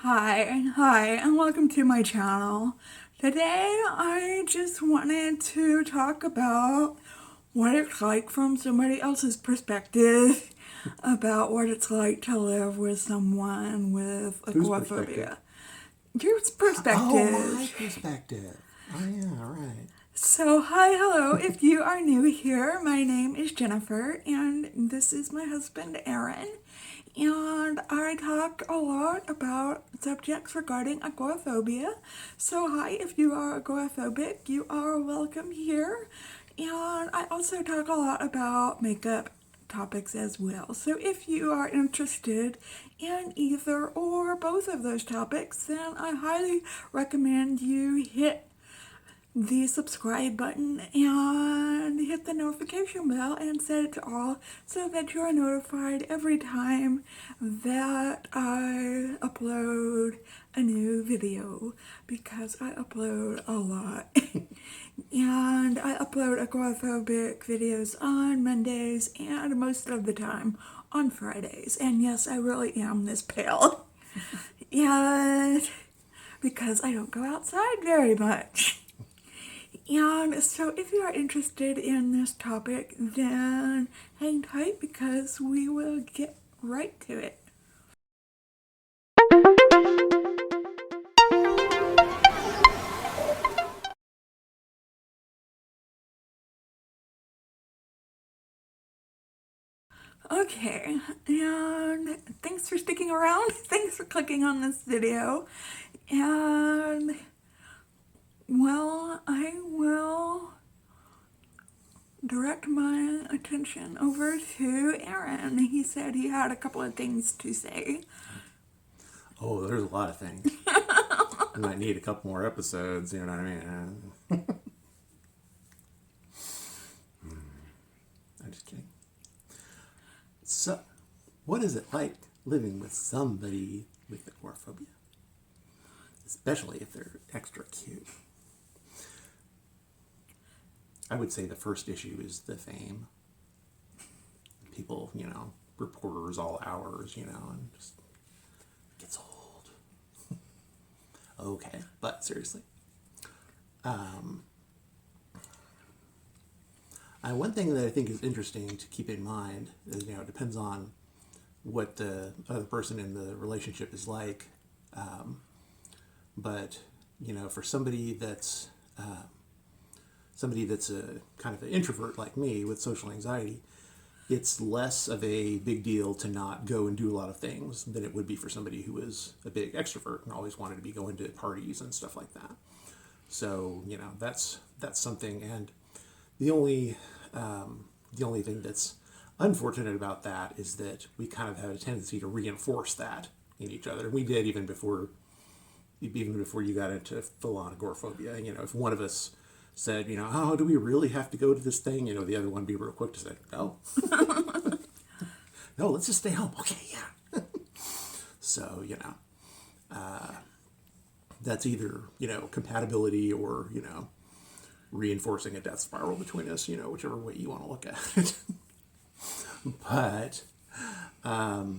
Hi, and welcome to my channel. Today, I just wanted to talk about what it's like from somebody else's perspective about what it's like to live with someone with Whose perspective? agoraphobia. Your Oh, my perspective. perspective. Oh, yeah, right. So, hello. If you are new here, my name is Jennifer, and this is my husband, Aaron. And I talk a lot about subjects regarding agoraphobia. So, hi, if you are agoraphobic, you are welcome here. And I also talk a lot about makeup topics as well. So, if you are interested in either or both of those topics, then I highly recommend you hit the subscribe button and hit the notification bell and set it to all so that you are notified every time that I upload a new video, because I upload a lot. And I upload agoraphobic videos on Mondays and most of the time on Fridays. And yes, I really am this pale. And because I don't go outside very much. And so if you are interested in this topic, then hang tight because we will get right to it. Okay, and thanks for sticking around. Thanks for clicking on this video. And, well, I will direct my attention over to Aaron. He said he had a couple of things to say. Oh, there's a lot of things. I might need a couple more episodes, you know what I mean? I'm just kidding. So, what is it like living with somebody with agoraphobia? Especially if they're extra cute. I would say the first issue is the fame. People, reporters all hours, and just gets old. Okay, but seriously. One thing that I think is interesting to keep in mind is, it depends on what the other person in the relationship is like. But, for somebody that's a kind of an introvert like me with social anxiety, it's less of a big deal to not go and do a lot of things than it would be for somebody who is a big extrovert and always wanted to be going to parties and stuff like that. So, that's something. And the only thing that's unfortunate about that is that we kind of have a tendency to reinforce that in each other. We did even before you got into full-on agoraphobia. If one of us said, oh, do we really have to go to this thing? The other one be real quick to say, no. No, let's just stay home. Okay, yeah. So, that's either, compatibility or, reinforcing a death spiral between us, whichever way you want to look at it. But, I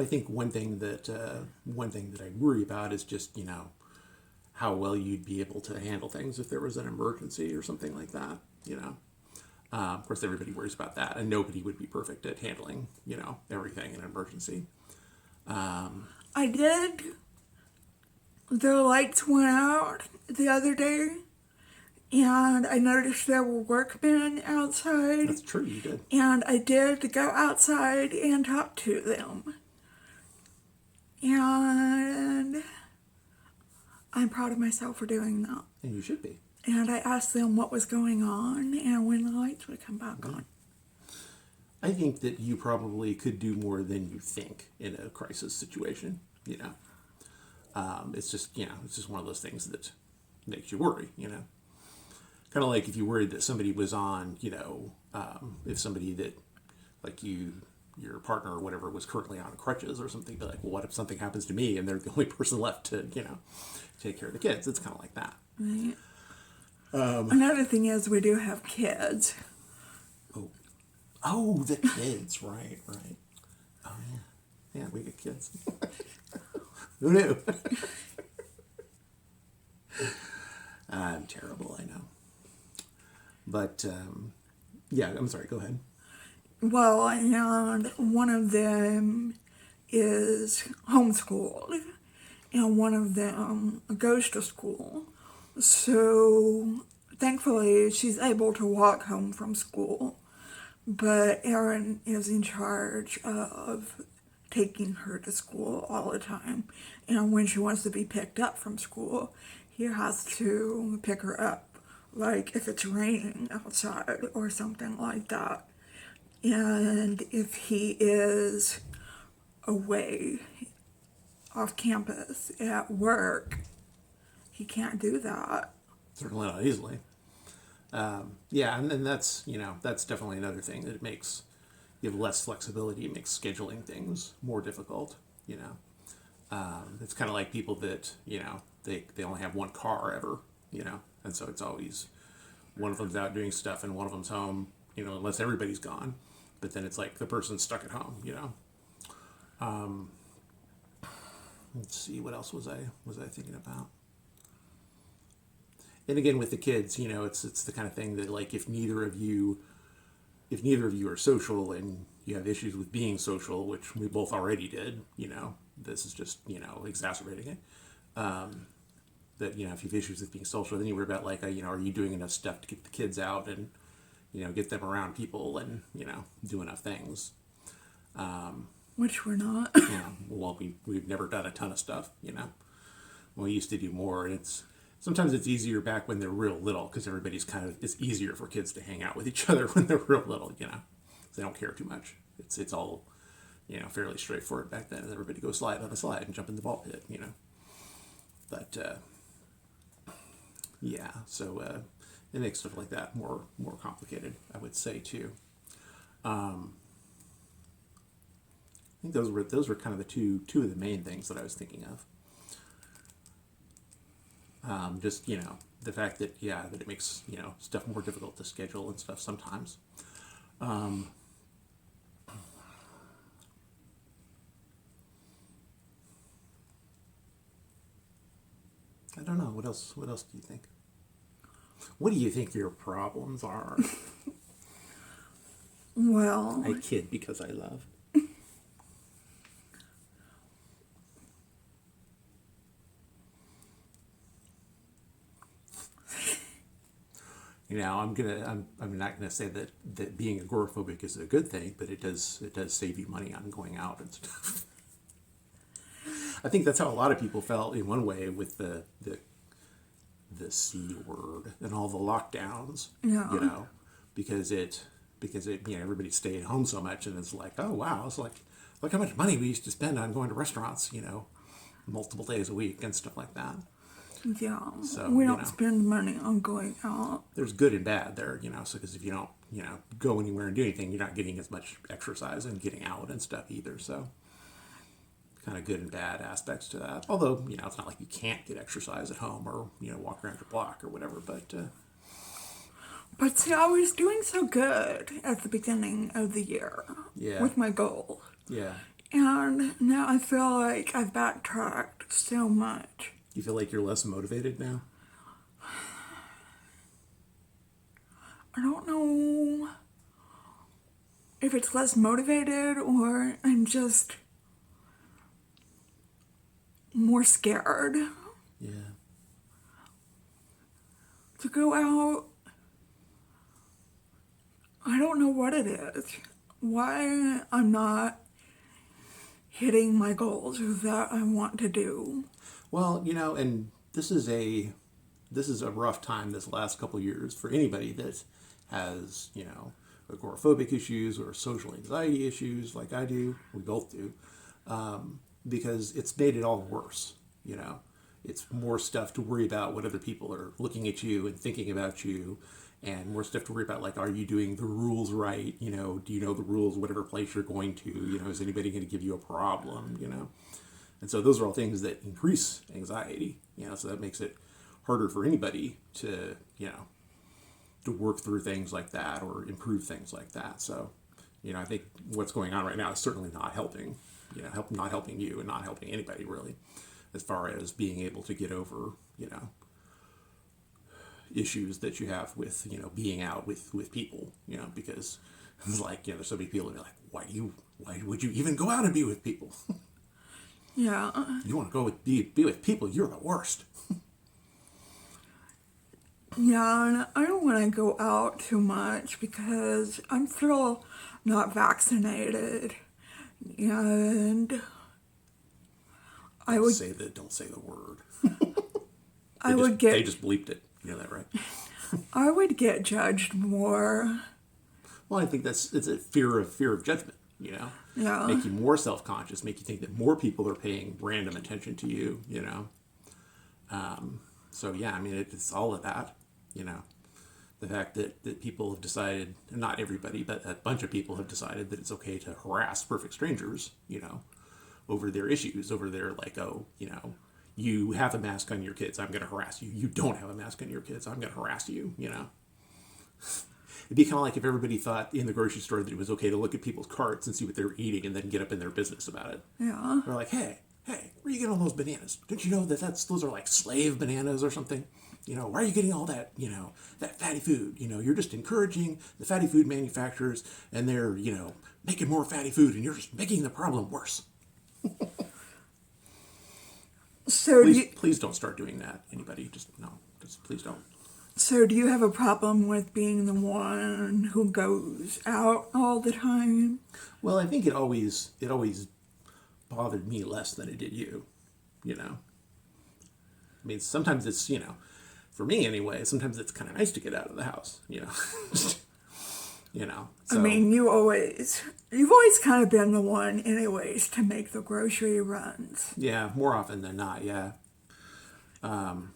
think one thing that I worry about is just, how well you'd be able to handle things if there was an emergency or something like that, Of course, everybody worries about that, and nobody would be perfect at handling, everything in an emergency. I did. The lights went out the other day, and I noticed there were workmen outside. That's true, you did. And I did go outside and talk to them. And I'm proud of myself for doing that. And you should be. And I asked them what was going on and when the lights would come back on. I think that you probably could do more than you think in a crisis situation, It's just one of those things that makes you worry, Kind of like if you worried that somebody was on, if somebody that, like your partner or whatever was currently on crutches or something, be like, well, what if something happens to me and they're the only person left to, take care of the kids? It's kind of like that. Right. Another thing is we do have kids. Oh, the kids, right. Oh, yeah. Yeah, we agoraphobic kids. Who knew? I'm terrible, I know. But, yeah, I'm sorry, go ahead. Well, and one of them is homeschooled, and one of them goes to school. So thankfully, she's able to walk home from school. But Aaron is in charge of taking her to school all the time. And when she wants to be picked up from school, he has to pick her up, like if it's raining outside or something like that. And if he is away off campus at work, he can't do that. Certainly not easily. Yeah, and then that's, that's definitely another thing that it makes, you have less flexibility. It makes scheduling things more difficult, It's kind of like people that, they only have one car ever, and so it's always one of them's out doing stuff and one of them's home, unless everybody's gone. But then it's like the person's stuck at home, Let's see, what else was I thinking about? And again, with the kids, it's the kind of thing that, like, if neither of you are social and you have issues with being social, which we both already did, this is just, exacerbating it. That, if you have issues with being social, then you worry about, like, are you doing enough stuff to get the kids out and, get them around people and, do enough things. Which we're not. Well, we've never done a ton of stuff, We used to do more, and sometimes it's easier back when they're real little, because everybody's it's easier for kids to hang out with each other when they're real little, because they don't care too much. It's all, fairly straightforward back then, and everybody goes slide on a slide and jump in the ball pit, But, yeah, so it makes stuff like that more complicated, I would say, too. I think those were kind of the two of the main things that I was thinking of. Just, the fact that, that it makes, stuff more difficult to schedule and stuff sometimes. I don't know. What else do you think? What do you think your problems are? Well, I kid because I love. I'm not gonna say that being agoraphobic is a good thing, but it does save you money on going out and stuff. I think that's how a lot of people felt in one way with the C word and all the lockdowns. Yeah. Because everybody stayed home so much, and it's like, oh wow, it's like, look how much money we used to spend on going to restaurants, multiple days a week and stuff like that. Yeah, So, we don't spend money on going out. There's good and bad there, so because if you don't, go anywhere and do anything, you're not getting as much exercise and getting out and stuff either. So, kind of good and bad aspects to that. Although, it's not like you can't get exercise at home or, walk around your block or whatever. But see, I was doing so good at the beginning of the year with my goal. Yeah. And now I feel like I've backtracked so much. You feel like you're less motivated now? I don't know if it's less motivated or I'm just more scared Yeah. to go out. I don't know what it is. Why I'm not hitting my goals that I want to do. Well, and this is a rough time this last couple of years for anybody that has, agoraphobic issues or social anxiety issues like I do. We both do. Because it's made it all worse, It's more stuff to worry about what other people are looking at you and thinking about you, and more stuff to worry about, like, are you doing the rules right? Do you know the rules, whatever place you're going to? Is anybody going to give you a problem? And so those are all things that increase anxiety, so that makes it harder for anybody to, to work through things like that or improve things like that. So, I think what's going on right now is certainly not helping, not helping you and not helping anybody really, as far as being able to get over, issues that you have with, being out with people, because it's like, there's so many people that are like, why would you even go out and be with people? Yeah. You want to go be with people, you're the worst. Yeah, and I don't want to go out too much because I'm still not vaccinated. And I would Don't say the word. They just bleeped it. You know that, right? I would get judged more. Well, I think it's a fear of judgment, Yeah. Make you more self-conscious, make you think that more people are paying random attention to you, So yeah, I mean, it's all of that, the fact that people have decided, not everybody, but a bunch of people have decided that it's okay to harass perfect strangers, over their issues, over their like, oh, you have a mask on your kids, I'm going to harass you. You don't have a mask on your kids, I'm going to harass you, It'd be kind of like if everybody thought in the grocery store that it was okay to look at people's carts and see what they were eating and then get up in their business about it. Yeah. They're like, hey, where are you getting all those bananas? Don't you know those are like slave bananas or something? Why are you getting all that, that fatty food? You're just encouraging the fatty food manufacturers and they're, making more fatty food and you're just making the problem worse. So please don't start doing that. Anybody, just please don't. So do you have a problem with being the one who goes out all the time? Well, I think it always bothered me less than it did you, I mean, sometimes it's, for me anyway, sometimes it's kind of nice to get out of the house, So. I mean, you've always kind of been the one anyways to make the grocery runs. Yeah, more often than not, yeah. And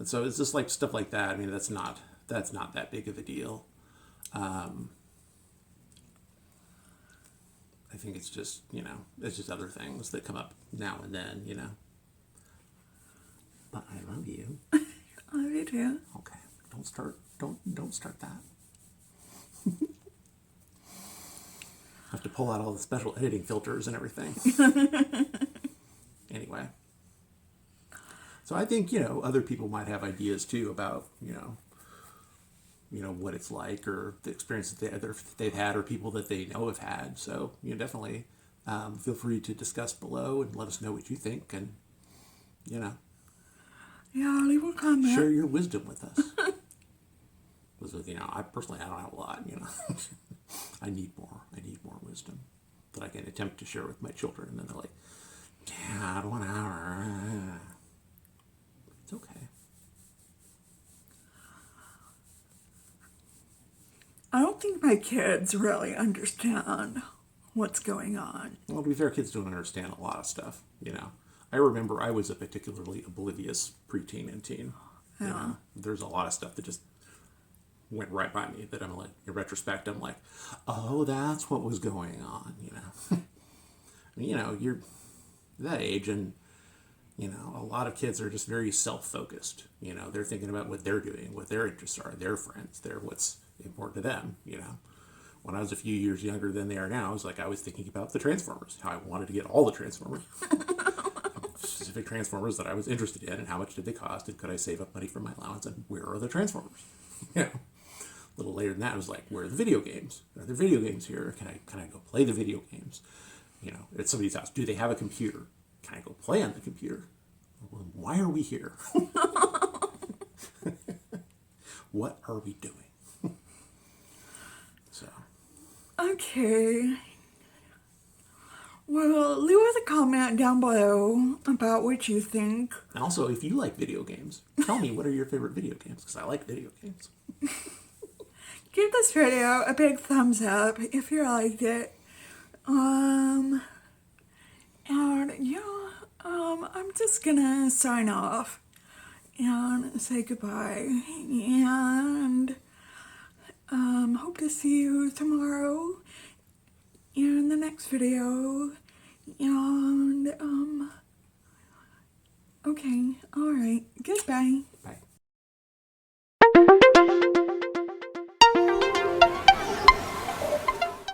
so it's just like stuff like that. I mean, that's not that big of a deal. I think it's just, it's just other things that come up now and then, But I love you. I do too. Okay. Don't start that. Have to pull out all the special editing filters and everything. Anyway. So I think, other people might have ideas too about, what it's like or the experience that they've had or people that they know have had. So, definitely feel free to discuss below and let us know what you think and, Yeah, leave a comment. share your wisdom with us. I personally, I don't have a lot, I need more wisdom that I can attempt to share with my children. And then they're like, Dad, 1 hour. It's okay. I don't think my kids really understand what's going on. Well, to be fair, kids don't understand a lot of stuff, I remember I was a particularly oblivious preteen and teen. Yeah. There's a lot of stuff that just went right by me that I'm like, in retrospect, I'm like, oh, that's what was going on, You're that age and, a lot of kids are just very self-focused. They're thinking about what they're doing, what their interests are, their friends, what's important to them, When I was a few years younger than they are now, I was thinking about the Transformers, how I wanted to get all the Transformers. Specific Transformers that I was interested in and how much did they cost and could I save up money from my allowance and where are the Transformers? A little later than that, I was like, where are the video games? Are there video games here? Can I go play the video games? At somebody's house, do they have a computer? Can I go play on the computer? Well, why are we here? What are we doing? So. Okay. Well, leave us a comment down below about what you think. And also, if you like video games, tell me what are your favorite video games, because I like video games. Give this video a big thumbs up if you liked it. And yeah, I'm just gonna sign off and say goodbye. And hope to see you tomorrow in the next video. And okay, alright, goodbye.